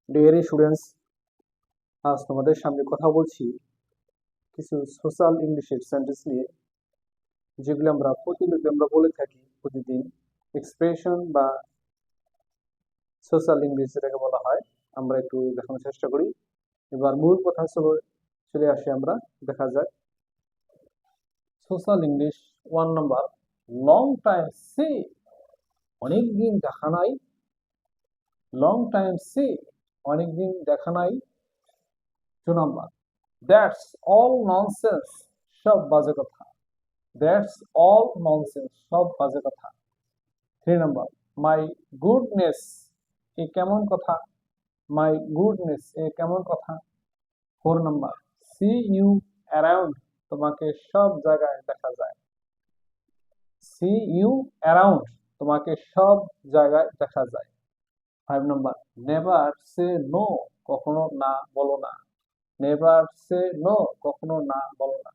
Dear students, আজ তোমাদের সামনে কথা বলছি কিছু সোশ্যাল ইংলিশের সেন্টেন্স নিয়ে, যেগুলো আমরা প্রতিনিয়ত আমরা বলে থাকি প্রতিদিন। এক্সপ্রেশন বা সোশ্যাল ইংলিশ যেটাকে বলা হয়, আমরা একটু দেখানোর চেষ্টা করি। এবার মূল কথা চলে আসি আমরা, দেখা যাক। Social English 1 number, long time see, অনেকদিন দেখা নাই। লং টাইম সি, অনেকদিন দেখা নাই। 2 নাম্বার, দ্যাটস অল ননসেন্স, সব বাজে কথা। দ্যাটস অল ননসেন্স, সব বাজে কথা। 3 নাম্বার, মাই গুডনেস, এ কেমন কথা। মাই গুডনেস, এ কেমন কথা। 4 নাম্বার, সি ইউ অ্যারাউন্ড, তোমাকে সব জায়গায় দেখা যায়। সি ইউ অ্যারাউন্ড, তোমাকে সব জায়গায় দেখা যায়। 5 নাম্বার, নেভার সে নো, কখনো না বলো না। নেভার সে নো, কখনো না বলো না।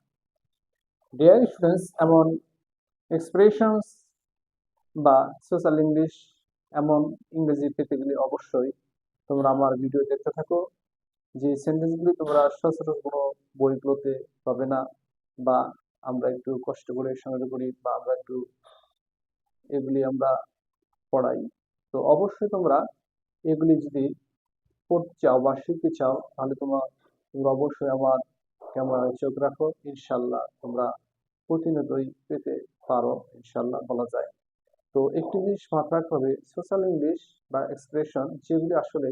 ডিয়ার স্টুডেন্টস, এমন এক্সপ্রেশনস বা সোশ্যাল ইংলিশ, এমন ইংরেজি পেতে গেলে অবশ্যই তোমরা আমার ভিডিও দেখতে থাকো। যে সেন্টেন্সগুলি তোমরা সচরাচর কোনো বইগুলোতে পাবে না, বা আমরা একটু কষ্ট করে সংগ্রহ করি, বা আমরা একটু এগুলি আমরা পড়াই। তো অবশ্যই তোমরা এগুলি যদি পড়তে চাও বা শিখতে চাও, তাহলে তোমরা অবশ্যই আমার ক্যামেরায় চোখ রাখো। ইনশাল্লাহ তোমরা প্রতিনিয়তই পেতে পারো, ইনশাল্লাহ বলা যায়। তো একটি জিনিস মাথায় রাখতে হবে, সোশ্যাল ইংলিশ বা এক্সপ্রেশন যেগুলি আসলে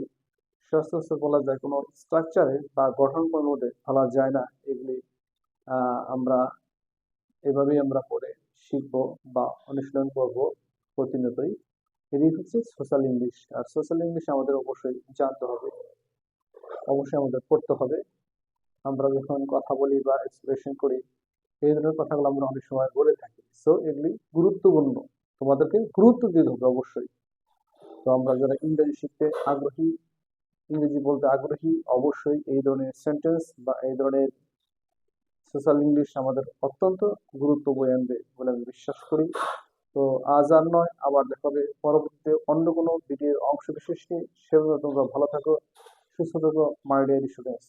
সচরাচর বলা যায় কোনো স্ট্রাকচারে বা গঠন মধ্যে বলা যায় না, এগুলি আমরা এভাবেই আমরা পড়ে শিখবো বা অনুশীলন করবো প্রতিনিয়তই। এটি হচ্ছে সোশ্যাল ইংলিশ। আর সোশ্যাল ইংলিশ আমাদের অবশ্যই জানতে হবে, অবশ্যই আমাদের পড়তে হবে। আমরা যখন কথা বলি বা এক্সপ্রেশন করি, এই ধরনের কথাগুলো আমরা অনেক সময় বলে থাকি। সো এগুলি গুরুত্বপূর্ণ, তোমাদেরকে গুরুত্ব দিতে হবে অবশ্যই। তো আমরা যারা ইংরেজি শিখতে আগ্রহী, ইংরেজি বলতে আগ্রহী, অবশ্যই এই ধরনের সেন্টেন্স বা এই ধরনের সোশ্যাল ইংলিশ আমাদের অত্যন্ত গুরুত্ব বয়ে আনবে বলে আমি বিশ্বাস করি। তো আজ আর নয়, আবার দেখা হবে পরবর্তীতে অন্য কোনো ভিডিওর অংশ বিশেষ নিয়ে। সেভাবে তোমরা ভালো থাকো, সুস্থ থাকো মাই ডিয়ার স্টুডেন্টস।